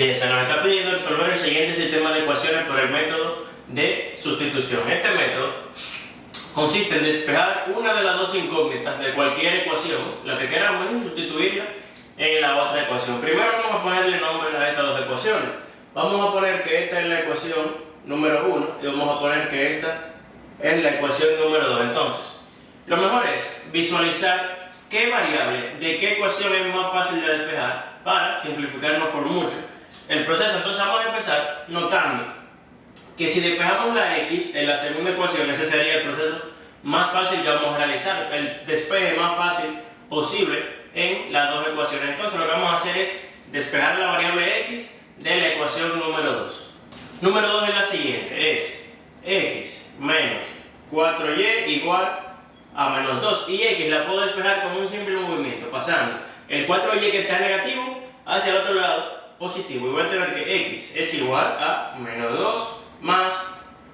Bien, se nos está pidiendo resolver el siguiente sistema de ecuaciones por el método de sustitución. Este método consiste en despejar una de las dos incógnitas de cualquier ecuación, la que queramos, y sustituirla en la otra ecuación. Primero vamos a ponerle nombre a estas dos ecuaciones. Vamos a poner que esta es la ecuación número 1 y vamos a poner que esta es la ecuación número 2. Entonces, lo mejor es visualizar qué variable de qué ecuación es más fácil de despejar para simplificarnos por mucho el proceso. Entonces vamos a empezar notando que si despejamos la x en la segunda ecuación, ese sería el proceso más fácil que vamos a realizar, el despeje más fácil posible en las dos ecuaciones. Entonces lo que vamos a hacer es despejar la variable x de la ecuación número 2. Número 2 es la siguiente, es x menos 4y igual a menos 2, y x la puedo despejar con un simple movimiento, pasando el 4y que está negativo hacia el otro lado positivo, y voy a tener que x es igual a menos 2 más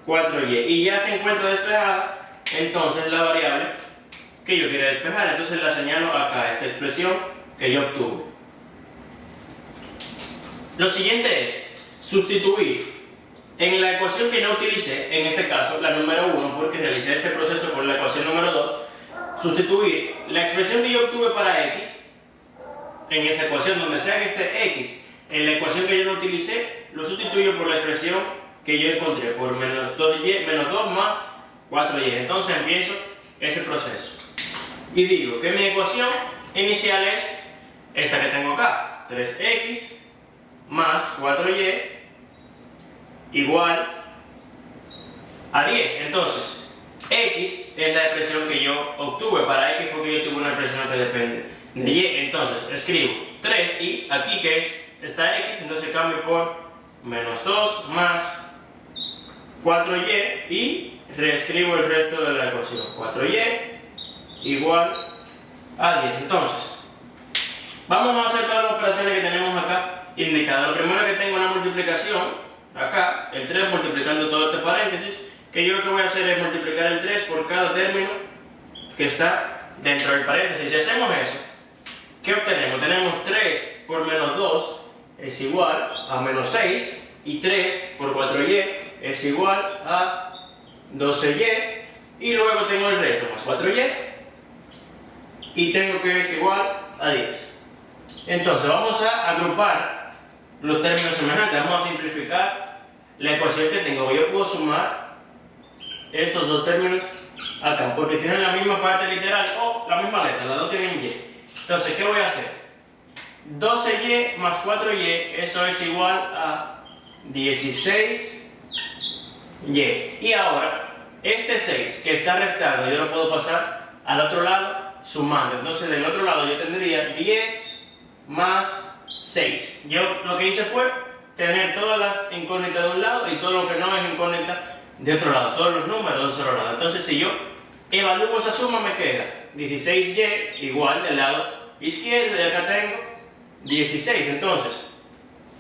4y, y ya se encuentra despejada entonces la variable que yo quiera despejar. Entonces la señalo acá, esta expresión que yo obtuve. Lo siguiente es sustituir en la ecuación que no utilicé, en este caso la número 1, porque realicé este proceso por la ecuación número 2, sustituir la expresión que yo obtuve para x en esa ecuación, donde sea que esté x en la ecuación que yo no utilicé, lo sustituyo por la expresión que yo encontré, por menos 2 más 4y. Entonces empiezo ese proceso y digo que mi ecuación inicial es esta que tengo acá, 3x más 4y igual a 10. Entonces x es la expresión que yo obtuve, para x fue que yo tuve una expresión que depende de y. Entonces escribo 3 y aquí que es esta x, entonces cambio por menos 2 más 4y y reescribo el resto de la ecuación, 4y igual a 10. Entonces vamos a hacer todas las operaciones que tenemos acá indicadas. Lo primero que tengo es una multiplicación acá, el 3 multiplicando todo este paréntesis, que yo lo que voy a hacer es multiplicar el 3 por cada término que está dentro del paréntesis. Si hacemos eso, ¿qué obtenemos? Tenemos 3 por menos 2 es igual a menos 6, y 3 por 4y es igual a 12y, y luego tengo el resto más 4y, y tengo que es igual a 10. Entonces vamos a agrupar los términos semejantes, vamos a simplificar la ecuación que tengo. Yo puedo sumar estos dos términos acá, porque tienen la misma parte literal o la misma letra, las dos tienen y. Entonces, ¿qué voy a hacer? 12y más 4y, eso es igual a 16y. Y ahora, este 6 que está restando, yo lo puedo pasar al otro lado sumando. Entonces, del otro lado yo tendría 10 más 6. Yo lo que hice fue tener todas las incógnitas de un lado y todo lo que no es incógnita de otro lado, todos los números de un solo lado. Entonces, si yo evalúo esa suma, me queda 16y igual del lado izquierdo, y acá tengo 16. Entonces,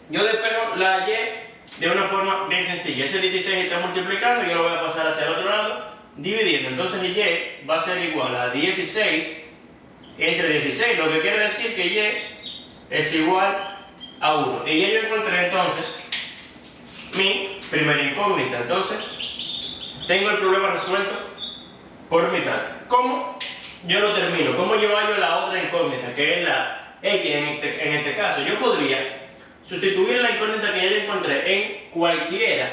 yo despejo la y de una forma bien sencilla. Ese 16 está multiplicando y yo lo voy a pasar hacia el otro lado dividiendo. Entonces y va a ser igual a 16 entre 16, lo que quiere decir que y es igual a 1. Y ya yo encontré entonces mi primera incógnita. Entonces tengo el problema resuelto por mitad. ¿Cómo yo lo termino? ¿Cómo yo hallo la otra incógnita, que es la x en este caso? Yo podría sustituir la incógnita que ya yo encontré en cualquiera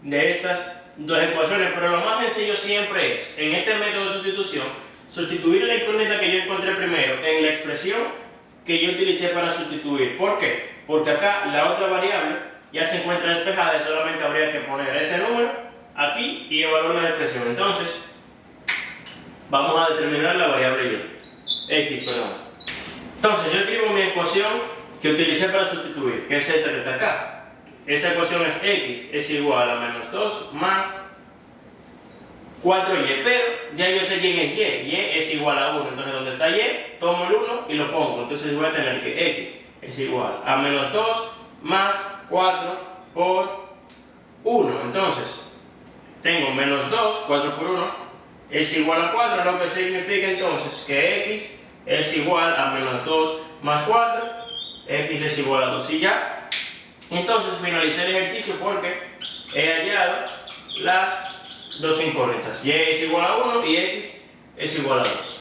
de estas dos ecuaciones, pero lo más sencillo siempre es, en este método de sustitución, sustituir la incógnita que yo encontré primero en la expresión que yo utilicé para sustituir. ¿Por qué? Porque acá la otra variable ya se encuentra despejada y solamente habría que poner este número aquí y evaluar la expresión. Entonces vamos a determinar la variable x. Entonces yo escribo mi ecuación que utilicé para sustituir, que es esta que está acá. Esa ecuación es x es igual a menos 2 más 4y, pero ya yo sé quién es y es igual a 1, entonces donde está y, tomo el 1 y lo pongo. Entonces voy a tener que x es igual a menos 2 más 4 por 1. Entonces tengo menos 2, 4 por 1 es igual a 4, lo que significa entonces que x es igual a menos 2 más 4, x es igual a 2. Y ya Entonces finalicé el ejercicio porque he hallado las dos incógnitas. Y es igual a 1 y x es igual a 2.